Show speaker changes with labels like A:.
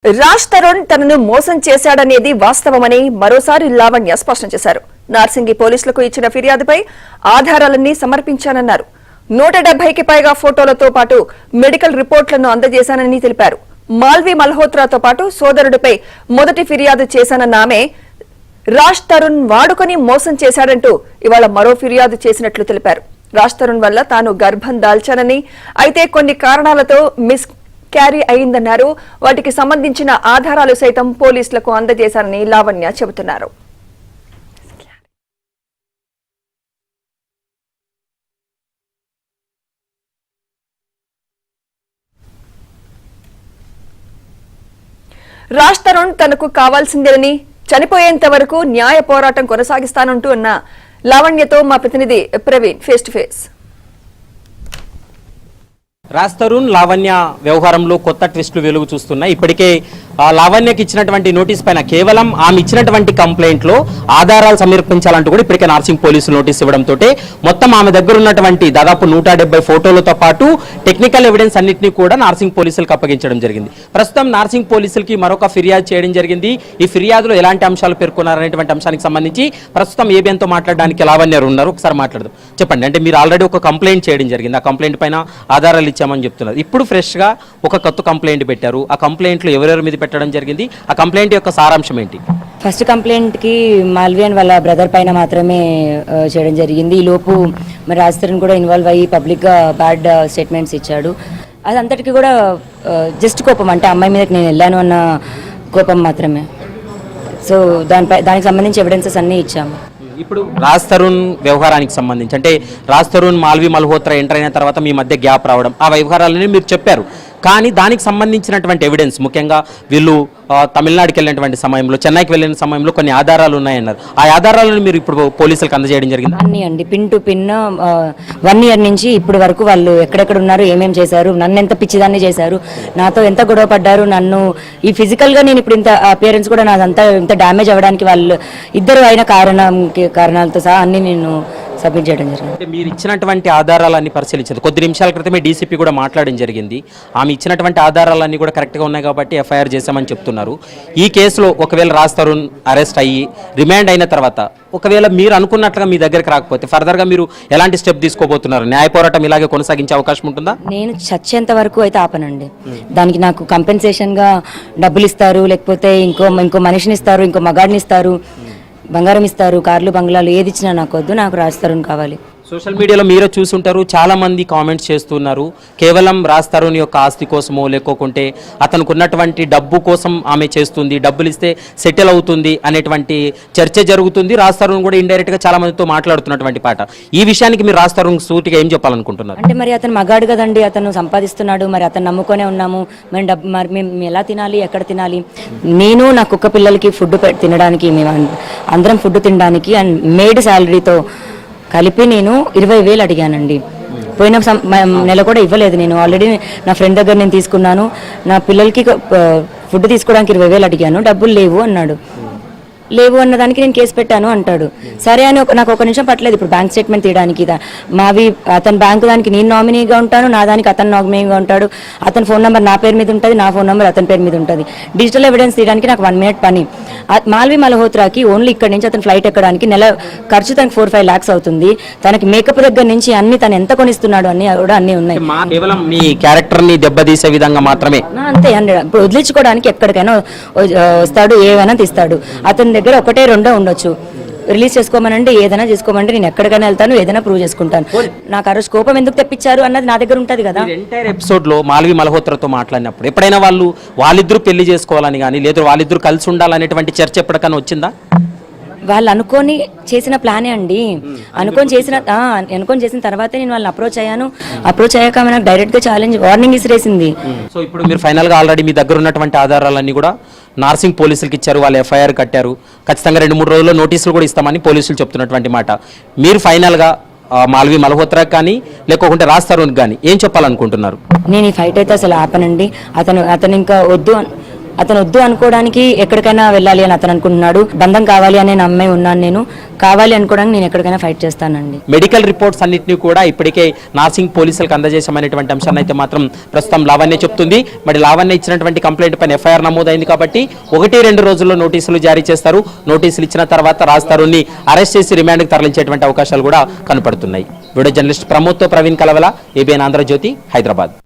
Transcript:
A: రాజ్ తరుణ్ తనను మోసం చేశాడనేది వాస్తవమని మరోసారి లావణ్య స్పష్టం చేశారు. నార్సింగి పోలీసులకు ఇచ్చిన ఫిర్యాదుపై ఆధారాలన్నీ సమర్పించానన్నారు. 170కి పైగా ఫోటోలతో పాటు మెడికల్ రిపోర్టులను అందజేశానని తెలిపారు. మాల్వి మల్హోత్రాతో పాటు సోదరుడిపై మొదటి ఫిర్యాదు చేశానన్న ఆమె రాజ్ తరుణ్ వాడుకొని మోసం చేశాడంటూ ఇవాళ మరో ఫిర్యాదు చేసినట్లు తెలిపారు. రాజ్ తరుణ్ వల్ల తాను గర్భం దాల్చానని, అయితే కొన్ని కారణాలతో మిస్ క్యారీ అయిందన్నారు. వాటికి సంబంధించిన ఆధారాలు సైతం పోలీసులకు అందజేశారని లావణ్య చెబుతున్నారు. రాజ్ తరుణ్ తనకు కావాల్సిందేనని, చనిపోయేంత వరకు న్యాయ పోరాటం కొనసాగిస్తానంటూ అన్న లావణ్యతో మా ప్రతినిధి Praveen face to face.
B: Raj Tarun Lavanya వ్యవహారంలో కొత్త ట్విస్టులు వెలుగు చూస్తున్నాయి. ఇప్పటికే లావణ్యకి ఇచ్చినటువంటి నోటీస్ పైన కేవలం ఆమె ఇచ్చినటువంటి కంప్లైంట్ లో ఆధారాలు సమర్పించాలంటూ కూడా ఇప్పటికే నార్సింగ్ పోలీసులు నోటీస్ ఇవ్వడంతో మొత్తం ఆమె దగ్గర ఉన్నటువంటి దాదాపు 170 ఫోటోలతో పాటు టెక్నికల్ ఎవిడెన్స్ అన్నింటినీ కూడా నార్సింగ్ పోలీసులకు అప్పగించడం జరిగింది. ప్రస్తుతం నార్సింగ్ పోలీసులకి మరొక ఫిర్యాదు చేయడం జరిగింది. ఈ ఫిర్యాదులో ఎలాంటి అంశాలు పేర్కొన్నారనేటువంటి అంశానికి సంబంధించి ప్రస్తుతం ఏబిఎన్తో మాట్లాడడానికి లావణ్య ఉన్నారు. ఒకసారి మాట్లాడదాం. చెప్పండి, అంటే మీరు ఆల్రెడీ ఒక కంప్లైంట్ చేయడం జరిగింది, ఆ కంప్లైంట్ పైన ఆధారాలు ఇచ్చామని చెప్తున్నారు. ఇప్పుడు ఫ్రెష్ గా ఒక కొత్త కంప్లైంట్ పెట్టారు. ఆ కంప్లైంట్ లో ఎవరెవరి మీద పెట్టడం జరిగింది, ఆ కంప్లైంట్ యొక్క సారాంశం ఏంటి?
C: ఫస్ట్ కంప్లైంట్ కి మాల్వియన్ వాళ్ళ బ్రదర్ పైన మాత్రమే చేయడం జరిగింది. ఈ లోపు మరి రాజ్ తరుణ్ కూడా ఇన్వాల్వ్ అయ్యి పబ్లిక్ గా బ్యాడ్ స్టేట్మెంట్స్ ఇచ్చాడు. అదంతటికి కూడా జస్ట్ కోపం, అంటే అమ్మాయి మీదకి నేను వెళ్ళాను అన్న కోపం మాత్రమే. సో దానికి సంబంధించి ఎవిడెన్సెస్ అన్నీ ఇచ్చాము.
B: ఇప్పుడు రాజ్ తరుణ్ వ్యవహారానికి సంబంధించి, అంటే రాజ్ తరుణ్ మాల్వి మల్హోత్రా ఎంటర్ అయిన తర్వాత మీ మధ్య గ్యాప్ రావడం, ఆ వ్యవహారాలని మీరు చెప్పారు. కానీ దానికి సంబంధించినటువంటి ఎవిడెన్స్, ముఖ్యంగా వీళ్ళు తమిళనాడుకి వెళ్ళినటువంటి సమయంలో, చెన్నైకి వెళ్ళిన సమయంలో కొన్ని ఆధారాలు ఉన్నాయన్నారు. ఆ ఆధారాలను మీరు ఇప్పుడు పోలీసులకు అందజేయడం జరిగింది.
C: అన్నీ అండి, పిన్ టు పిన్ 1 ఇయర్ నుంచి ఇప్పుడు వరకు వాళ్ళు ఎక్కడెక్కడ ఉన్నారు, ఏమేమి చేశారు, నన్ను ఎంత పిచ్చిదాన్ని చేశారు, నాతో ఎంత గొడవ పడ్డారు, నన్ను ఈ ఫిజికల్గా నేను ఇప్పుడు ఇంత అపియరెన్స్ కూడా నాదంతా ఇంత డ్యామేజ్ అవ్వడానికి వాళ్ళు ఇద్దరు అయిన కారణాలతో సహా అన్ని నేను సబ్మిట్ చేయడం జరిగింది.
B: అంటే మీరు ఇచ్చినటువంటి ఆధారాలన్నీ పరిశీలించారు. కొద్ది నిమిషాల క్రితమే డీసీపీ కూడా మాట్లాడడం జరిగింది. ఆమె ఇచ్చినటువంటి ఆధారాలన్నీ కూడా కరెక్ట్గా ఉన్నాయి కాబట్టి ఎఫ్ఐఆర్ చేశామని చెప్తున్నారు. ఈ కేసులో ఒకవేళ రాజ్ తరుణ్ అరెస్ట్ అయ్యి రిమాండ్ అయిన తర్వాత ఒకవేళ మీరు అనుకున్నట్లుగా మీ దగ్గరికి రాకపోతే ఫర్దర్గా మీరు ఎలాంటి స్టెప్ తీసుకోబోతున్నారు? న్యాయ పోరాటం ఇలాగే కొనసాగించే అవకాశం ఉంటుందా?
C: నేను చచ్చేంత వరకు అయితే ఆపనండి. దానికి నాకు కంపెన్సేషన్గా డబ్బులు ఇస్తారు, లేకపోతే ఇంకో మనిషిని ఇస్తారు, ఇంకో మగాడిని ఇస్తారు, బంగారం ఇస్తారు, కార్లు బంగ్లాలు ఏది ఇచ్చినా నాకు వద్దు, నాకు రాజ్ తరుణ్ కావాలి.
B: సోషల్ మీడియాలో మీరే చూసుంటారు, చాలా మంది కామెంట్స్ చేస్తున్నారు. కేవలం రాజ్ తరుణ్ యొక్క ఆస్తి కోసమో లేకోకుంటే అతనికి ఉన్నటువంటి డబ్బు కోసం ఆమె చేస్తుంది, డబ్బులు ఇస్తే సెటిల్ అవుతుంది అనేటువంటి చర్చ జరుగుతుంది. రాజ్ తరుణ్ కూడా ఇండైరెక్ట్ గా చాలా మందితో మాట్లాడుతున్నటువంటి పాట. ఈ విషయానికి మీరు రాజ్ తరుణ్ సూటిగా ఏం చెప్పాలనుకుంటున్నారు?
C: అంటే మరి అతను మగాడు కదండి, అతను సంపాదిస్తున్నాడు, మరి అతను నమ్ముకొనే ఉన్నాము. మరి మేము ఎలా తినాలి, ఎక్కడ తినాలి? నేను నా కుక్క పిల్లలకి ఫుడ్ తినడానికి, మేము అందరం ఫుడ్ తినడానికి అండ్ మేడ్ శాలరీతో కలిపి నేను 20,000 అడిగానండి. పోయిన నెల కూడా ఇవ్వలేదు. నేను ఆల్రెడీ నా ఫ్రెండ్ దగ్గర నేను తీసుకున్నాను. నా పిల్లలకి ఫుడ్ తీసుకోవడానికి 20,000 అడిగాను, డబ్బులు లేవు అన్నాడు. లేవు అన్నదానికి నేను కేసు పెట్టాను అంటాడు. సరే అని నాకు ఒక నిమిషం పట్టలేదు. ఇప్పుడు బ్యాంక్ స్టేట్మెంట్ తీయడానికి మావి అతని బ్యాంకు దానికి నేను నామినీగా ఉంటాను, నా దానికి అతను నామినీగా ఉంటాడు. అతని ఫోన్ నెంబర్ నా పేరు మీద ఉంటుంది, నా ఫోన్ నెంబర్ అతని పేరు మీద ఉంటుంది. డిజిటల్ ఎవిడెన్స్ తీయడానికి నాకు 1 మినిట్ పని. మాల్వి మల్హోత్రాకి ఓన్లీ ఇక్కడ నుంచి అతను ఫ్లైట్ ఎక్కడానికి నెల ఖర్చు తనకి 4-5 lakhs అవుతుంది. తనకి మేకప్ దగ్గర నుంచి అన్ని తను ఎంత కొనిస్తున్నాడు అన్ని కూడా అన్ని ఉన్నాయి.
B: కేవలం మీ క్యారెక్టర్ ని దెబ్బతీసే విధంగా మాత్రమే
C: అంతే. ఇప్పుడు వదిలించుకోవడానికి ఎక్కడికైనా వస్తాడు, ఏవైనా తీస్తాడు. అతని దగ్గర 1-2 ఉండొచ్చు. రిలీజ్ చేసుకోమనంటే ఏదైనా చేసుకోమంటే నేను ఎక్కడికైనా వెళ్తాను, ఏదైనా ప్రూవ్ చేసుకుంటాను. నాకు ఆ రోజు కోపం ఎందుకు తెప్పించారు అన్నది నా దగ్గర ఉంటుంది కదా.
B: ఎంటైర్ ఎపిసోడ్ లో మాల్వి మల్హోత్రాతో మాట్లాడినప్పుడు ఎప్పుడైనా వాళ్ళిద్దరూ పెళ్లి చేసుకోవాలని కానీ లేదా వాళ్ళిద్దరూ కలిసి ఉండాలనేటువంటి చర్చ ఎప్పటికైనా వచ్చిందా?
C: వాళ్ళు అనుకొని చేసిన ప్లానే అండి. అనుకొని చేసిన తర్వాతే నేను వాళ్ళని అప్రోచ్ అయ్యాను. అప్రోచ్ అయ్యాక నాకు డైరెక్ట్ గా ఛాలెంజ్ వార్నింగ్ ఇసిరేసింది.
B: సో ఇప్పుడు మీరు ఫైనల్ గా ఆల్రెడీ మీ దగ్గర ఉన్నటువంటి ఆధారాలన్నీ కూడా నార్సింగ్ పోలీసులకు ఇచ్చారు, వాళ్ళు ఎఫ్ఐఆర్ కట్టారు. ఖచ్చితంగా 2-3 రోజుల్లో నోటీసులు కూడా ఇస్తామని పోలీసులు చెప్తున్నటువంటి మాట. మీరు ఫైనల్ గా మాల్వి మల్హోత్రాకి కానీ లేకపోతే రాజ్ తరుణ్ కానీ ఏం చెప్పాలనుకుంటున్నారు?
C: నేను ఈ ఫైట్ అయితే అసలు ఆపనండి. అతను ఇంకా వద్దు, అతను వద్దు అనుకోవడానికి ఎక్కడికైనా వెళ్ళాలి అని అతను అనుకుంటున్నాడు. బంధం కావాలి అని నమ్మే ఉన్నాను. నేను కావాలి అనుకోవడానికి నేను ఎక్కడికైనా ఫైట్ చేస్తానండి.
B: మెడికల్ రిపోర్ట్స్ అన్నింటినీ కూడా ఇప్పటికే నార్సింగ్ పోలీసులకు అందజేశామనేటువంటి అంశాన్ని అయితే మాత్రం ప్రస్తుతం లావణ్య చెప్తుంది. మరి లావణ్య ఇచ్చినటువంటి కంప్లైంట్ పైన ఎఫ్ఐఆర్ నమోదైంది కాబట్టి 1-2 రోజుల్లో నోటీసులు జారీ చేస్తారు. నోటీసులు ఇచ్చిన తర్వాత రాజ్తరుణ్ని అరెస్ట్ చేసి రిమాండ్కి తరలించేటువంటి అవకాశాలు కూడా కనపడుతున్నాయి. వీడియో జర్నలిస్ట్ ప్రమోద్తో ప్రవీణ్ కలవల, ఏబిఎన్ ఆంధ్రజ్యోతి, హైదరాబాద్.